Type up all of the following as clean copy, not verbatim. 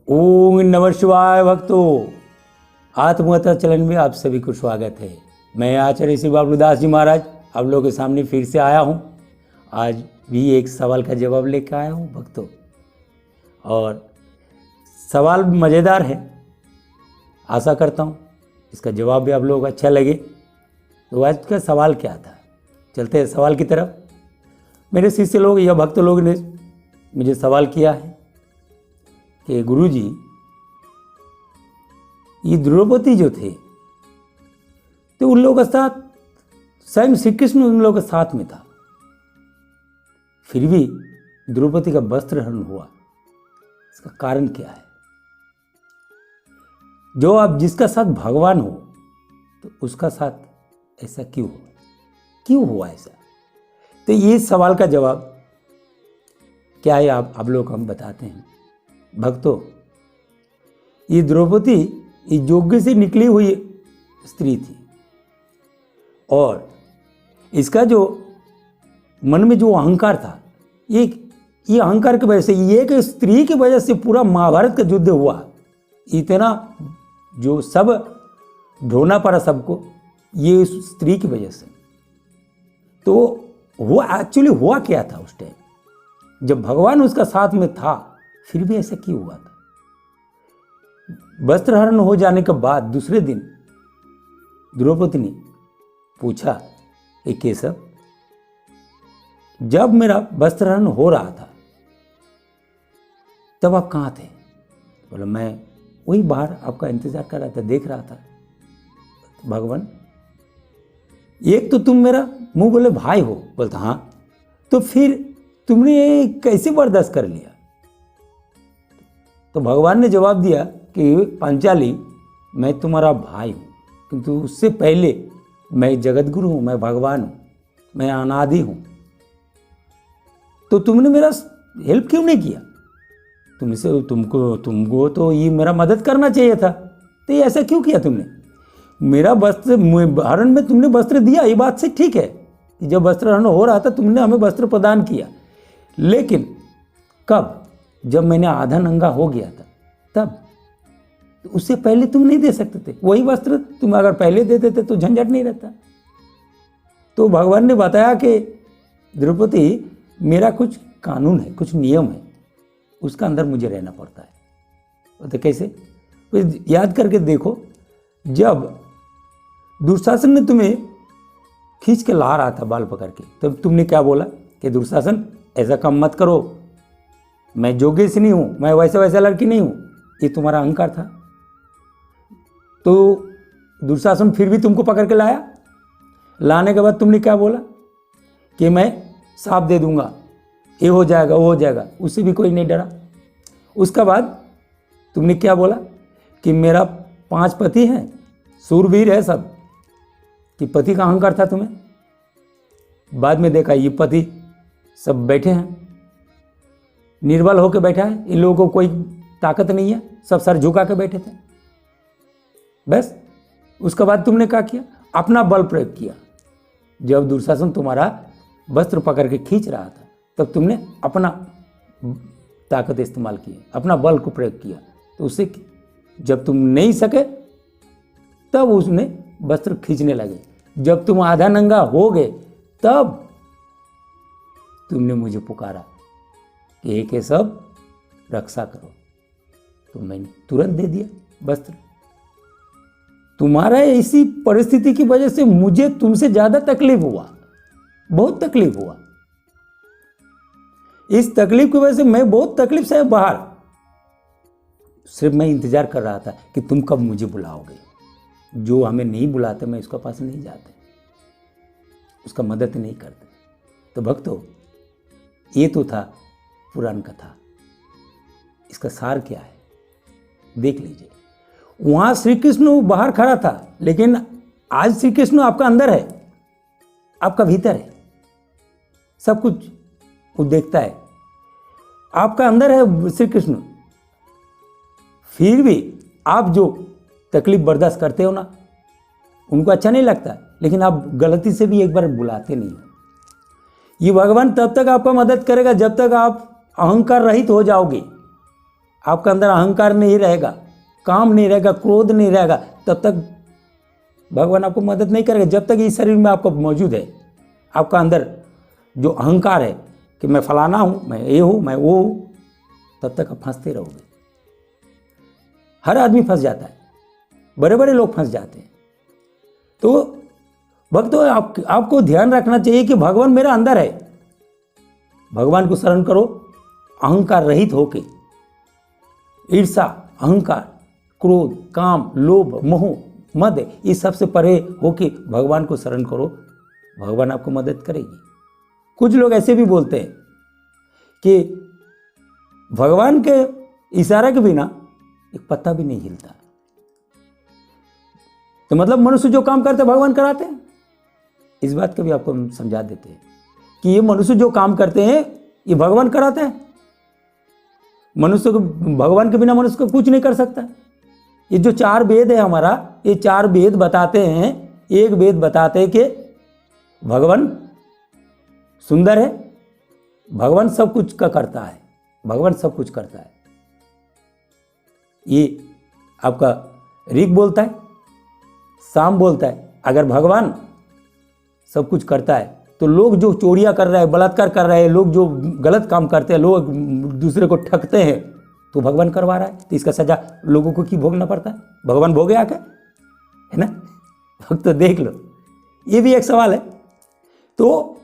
ओम नमः शिवाय भक्तों, आत्मकथा चलन में आप सभी को स्वागत है। मैं आचार्य श्री बाबूदास जी महाराज आप लोगों के सामने फिर से आया हूँ। आज भी एक सवाल का जवाब लेकर आया हूँ भक्तों, और सवाल मज़ेदार है। आशा करता हूँ इसका जवाब भी आप लोगों को अच्छा लगे। तो आज का सवाल क्या था, चलते हैं सवाल की तरफ। मेरे शिष्य लोग या भक्त लोग ने मुझे सवाल किया है कि गुरुजी, ये द्रौपदी जो थे तो उन लोगों के साथ स्वयं श्री कृष्ण उन लोगों के साथ में था, फिर भी द्रौपदी का वस्त्र हरण हुआ, इसका कारण क्या है? जो आप जिसका साथ भगवान हो तो उसका साथ ऐसा क्यों हुआ ऐसा? तो ये सवाल का जवाब क्या है आप लोग हम बताते हैं भक्तों। ये द्रौपदी यज्ञ से निकली हुई स्त्री थी, और इसका जो मन में जो अहंकार था, ये अहंकार की वजह से, ये एक स्त्री की वजह से पूरा महाभारत का युद्ध हुआ। इतना जो सब ढोना पड़ा सबको, ये उस स्त्री की वजह से। तो हुआ एक्चुअली हुआ क्या था उस टाइम, जब भगवान उसका साथ में था, फिर भी ऐसा क्यों हुआ था? वस्त्रहरण हो जाने के बाद दूसरे दिन द्रौपदी ने पूछा कि केशव, जब मेरा वस्त्रहरण हो रहा था तब आप कहाँ थे? बोला, मैं वही बाहर आपका इंतजार कर रहा था, देख रहा था। भगवान, एक तो तुम मेरा मुंह बोले भाई हो। बोलता हाँ, तो फिर तुमने कैसे बर्दाश्त कर लिया? तो भगवान ने जवाब दिया कि पांचाली, मैं तुम्हारा भाई हूँ, किंतु उससे पहले मैं जगत गुरु हूँ, मैं भगवान हूँ, मैं अनादि हूँ। तो तुमने मेरा हेल्प क्यों नहीं किया? तुमको तो ये मेरा मदद करना चाहिए था, तो ये ऐसा क्यों किया तुमने? मेरा वस्त्र हरण में तुमने वस्त्र दिया, ये बात से ठीक है कि जब वस्त्र हरण हो रहा था तुमने हमें वस्त्र प्रदान किया, लेकिन कब? जब मैंने आधा नंगा हो गया था तब। तो उससे पहले तुम नहीं दे सकते थे वही वस्त्र, तुम अगर पहले दे देते तो झंझट नहीं रहता। तो भगवान ने बताया कि द्रौपदी, मेरा कुछ कानून है, कुछ नियम है, उसका अंदर मुझे रहना पड़ता है। तो कैसे? तो याद करके देखो, जब दुशासन ने तुम्हें खींच के ला रहा था बाल पकड़ के, तब तुमने क्या बोला कि दुशासन ऐसा काम मत करो, मैं जोग्य से नहीं हूँ, मैं वैसा लड़की नहीं हूँ। ये तुम्हारा अहंकार था। तो दुशासन फिर भी तुमको पकड़ के लाया। लाने के बाद तुमने क्या बोला कि मैं साफ दे दूंगा, ये हो जाएगा, वो हो जाएगा। उससे भी कोई नहीं डरा। उसके बाद तुमने क्या बोला कि मेरा 5 पति हैं, सूरवीर है सब, कि पति का अहंकार था तुम्हें। बाद में देखा ये पति सब बैठे हैं, निर्बल होकर बैठा है, इन लोगों को कोई ताकत नहीं है, सब सर झुका के बैठे थे। बस उसके बाद तुमने क्या किया? अपना बल प्रयोग किया। जब दुशासन तुम्हारा वस्त्र पकड़ के खींच रहा था, तब तुमने अपना ताकत इस्तेमाल की, अपना बल को प्रयोग किया। तो उससे जब तुम नहीं सके तब उसने वस्त्र खींचने लगे। जब तुम आधा नंगा हो गए तब तुमने मुझे पुकारा कि एक सब रक्षा करो, तो मैंने तुरंत दे दिया वस्त्र। तुम्हारा ऐसी परिस्थिति की वजह से मुझे तुमसे ज्यादा तकलीफ हुआ, बहुत तकलीफ हुआ। इस तकलीफ की वजह से मैं बहुत तकलीफ से बाहर, सिर्फ मैं इंतजार कर रहा था कि तुम कब मुझे बुलाओगे। जो हमें नहीं बुलाते, मैं उसके पास नहीं जाते, उसका मदद नहीं करते। तो भक्तों, ये तो था पुराण कथा। इसका सार क्या है देख लीजिए। वहां श्री कृष्ण बाहर खड़ा था, लेकिन आज श्री कृष्ण आपका अंदर है, आपका भीतर है, सब कुछ वो देखता है, आपका अंदर है श्री कृष्ण। फिर भी आप जो तकलीफ बर्दाश्त करते हो ना, उनको अच्छा नहीं लगता, लेकिन आप गलती से भी एक बार बुलाते नहीं हो। ये भगवान तब तक आपका मदद करेगा जब तक आप अहंकार रहित हो जाओगे। आपका अंदर अहंकार नहीं रहेगा, काम नहीं रहेगा, क्रोध नहीं रहेगा, तब तक भगवान आपको मदद नहीं करेगा। जब तक इस शरीर में आपको मौजूद है, आपका अंदर जो अहंकार है कि मैं फलाना हूँ, मैं ये हूँ, मैं वो हूँ, तब तक आप फंसते रहोगे। हर आदमी फंस जाता है, बड़े बड़े लोग फंस जाते हैं। तो भक्तों, आपको ध्यान रखना चाहिए कि भगवान मेरा अंदर है। भगवान को शरण करो, अहंकार रहित होके, ईर्षा, अहंकार, क्रोध, काम, लोभ, मोह, मद, इस सब से परे होके भगवान को शरण करो, भगवान आपको मदद करेगी। कुछ लोग ऐसे भी बोलते हैं कि भगवान के इशारे के बिना एक पत्ता भी नहीं हिलता। तो मतलब मनुष्य जो काम करते भगवान कराते हैं। इस बात को भी आपको हम समझा देते हैं कि ये मनुष्य जो काम करते हैं ये भगवान कराते हैं। मनुष्य को, भगवान के बिना मनुष्य को कुछ नहीं कर सकता। ये जो 4 वेद है हमारा, ये 4 वेद बताते हैं, एक वेद बताते हैं कि भगवान सुंदर है, भगवान सब कुछ का करता है, भगवान सब कुछ करता है। ये आपका ऋग बोलता है, साम बोलता है। अगर भगवान सब कुछ करता है तो लोग जो चोरियां कर रहे हैं, बलात्कार कर रहे हैं, लोग जो गलत काम करते हैं, लोग दूसरे को ठगते हैं, तो भगवान करवा रहा है, तो इसका सजा लोगों को क्यों भोगना पड़ता है? भगवान भोगे आके, है ना? तो देख लो, ये भी एक सवाल है। तो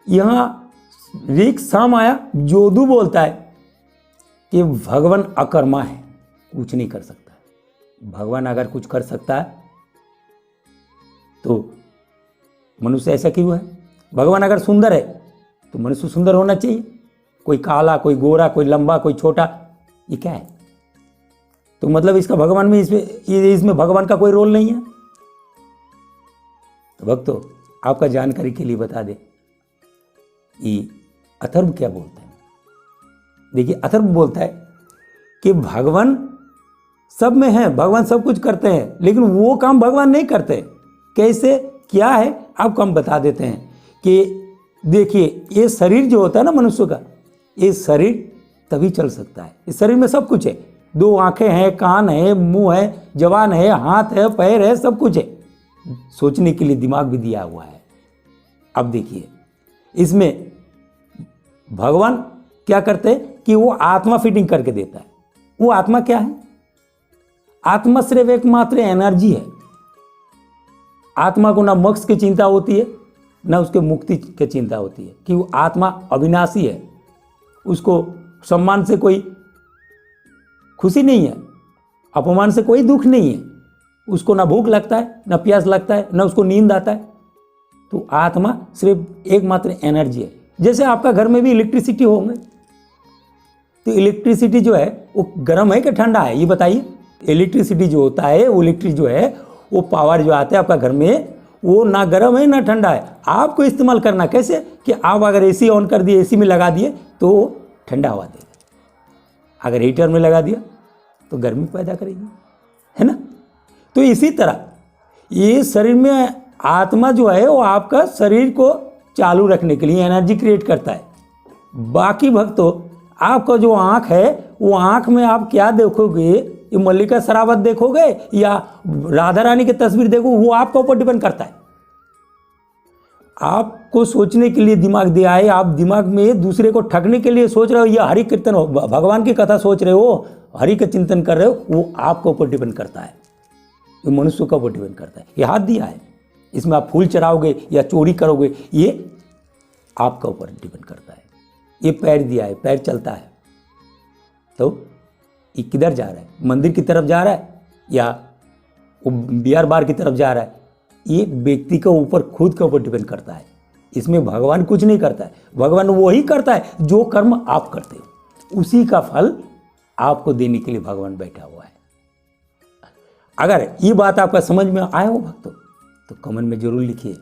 यहां ऋग साम आया, जोदू बोलता है कि भगवान अकर्मा है, कुछ नहीं कर सकता। भगवान अगर कुछ कर सकता है तो मनुष्य ऐसा क्यों है? भगवान अगर सुंदर है तो मनुष्य सुंदर होना चाहिए। कोई काला, कोई गोरा, कोई लंबा, कोई छोटा, ये क्या है? तो मतलब इसका भगवान में, इसमें भगवान का कोई रोल नहीं है। तो भक्तों, आपका जानकारी के लिए बता दे, ये अथर्व क्या बोलता है। देखिए, अथर्व बोलता है कि भगवान सब में है, भगवान सब कुछ करते हैं, लेकिन वो काम भगवान नहीं करते। कैसे, क्या है, आपको हम बता देते हैं कि देखिए, ये शरीर जो होता है ना मनुष्य का, ये शरीर तभी चल सकता है। इस शरीर में सब कुछ है, 2 आंखें हैं, कान है, मुंह है, जवान है, हाथ है, पैर है, सब कुछ है। सोचने के लिए दिमाग भी दिया हुआ है। अब देखिए, इसमें भगवान क्या करते हैं कि वो आत्मा फिटिंग करके देता है। वो आत्मा क्या है? आत्मा सिर्फ एकमात्र एनर्जी है। आत्मा को ना मोक्ष की चिंता होती है, ना उसके मुक्ति की चिंता होती है, कि वो आत्मा अविनाशी है। उसको सम्मान से कोई खुशी नहीं है, अपमान से कोई दुख नहीं है। उसको ना भूख लगता है, ना प्यास लगता है, ना उसको नींद आता है। तो आत्मा सिर्फ एकमात्र एनर्जी है। जैसे आपका घर में भी इलेक्ट्रिसिटी होंगे, तो इलेक्ट्रिसिटी जो है वो गर्म है कि ठंडा है, ये बताइए। इलेक्ट्रिसिटी जो होता है, वो इलेक्ट्रिक जो है, वो पावर जो आता है आपका घर में, वो ना गर्म है ना ठंडा है। आपको इस्तेमाल करना कैसे कि आप अगर एसी ऑन कर दिए, एसी में लगा दिए तो ठंडा हवा देगा, अगर हीटर में लगा दिया तो गर्मी पैदा करेगी, है ना? तो इसी तरह ये शरीर में आत्मा जो है वो आपका शरीर को चालू रखने के लिए एनर्जी क्रिएट करता है। बाकी भक्तों, आपका जो आँख है, वो आँख में आप क्या देखोगे, ये मल्लिका शरावत देखोगे या राधा रानी की तस्वीर देखोगे, वो आपके ऊपर डिपेंड करता है। आपको सोचने के लिए दिमाग दिया है, आप दिमाग में दूसरे को ठगने के लिए सोच रहे हो या हरि कीर्तन हो, भगवान की कथा सोच रहे हो, हरि का चिंतन कर रहे हो, वो आपके ऊपर डिपेंड करता है, ये मनुष्य के ऊपर डिपेंड करता है। ये हाथ दिया है, इसमें आप फूल चढ़ाओगे या चोरी करोगे, ये आपके ऊपर डिपेंड करता है। ये पैर दिया है, पैर चलता है, तो ये किधर जा रहा है, मंदिर की तरफ जा रहा है या वो बियर बार की तरफ जा रहा है, ये व्यक्ति के ऊपर, खुद के ऊपर डिपेंड करता है। इसमें भगवान कुछ नहीं करता है। भगवान वही करता है जो कर्म आप करते हो, उसी का फल आपको देने के लिए भगवान बैठा हुआ है। अगर ये बात आपका समझ में आया हो भक्तों, तो कमेंट में जरूर लिखिए।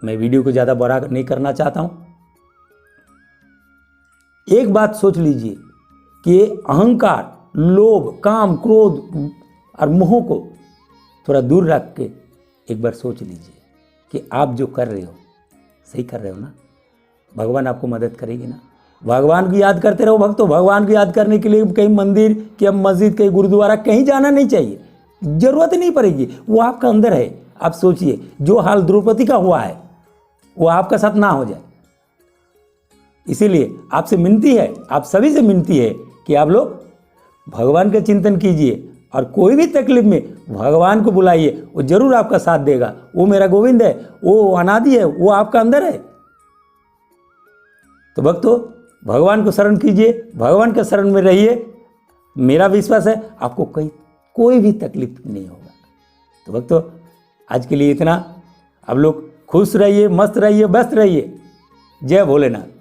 मैं वीडियो को ज़्यादा बड़ा नहीं करना चाहता हूँ। एक बात सोच लीजिए कि अहंकार, लोभ, काम, क्रोध और मोह को थोड़ा दूर रख के एक बार सोच लीजिए कि आप जो कर रहे हो सही कर रहे हो ना, भगवान आपको मदद करेगी ना। भगवान को याद करते रहो भक्तों। भगवान को याद करने के लिए कहीं मंदिर, कहीं मस्जिद, कहीं गुरुद्वारा, कहीं जाना नहीं चाहिए, जरूरत नहीं पड़ेगी, वो आपका अंदर है। आप सोचिए जो हाल द्रौपदी का हुआ है वो आपका साथ ना हो जाए। इसीलिए आपसे विनती है, आप सभी से विनती है कि आप लोग भगवान का चिंतन कीजिए और कोई भी तकलीफ में भगवान को बुलाइए, वो जरूर आपका साथ देगा। वो मेरा गोविंद है, वो अनादि है, वो आपका अंदर है। तो भक्तों भगवान को शरण कीजिए, भगवान के शरण में रहिए। मेरा विश्वास है आपको कोई भी तकलीफ नहीं होगा। तो भक्तों आज के लिए इतना। आप लोग खुश रहिए, मस्त रहिए, व्यस्त रहिए। जय भोलेनाथ।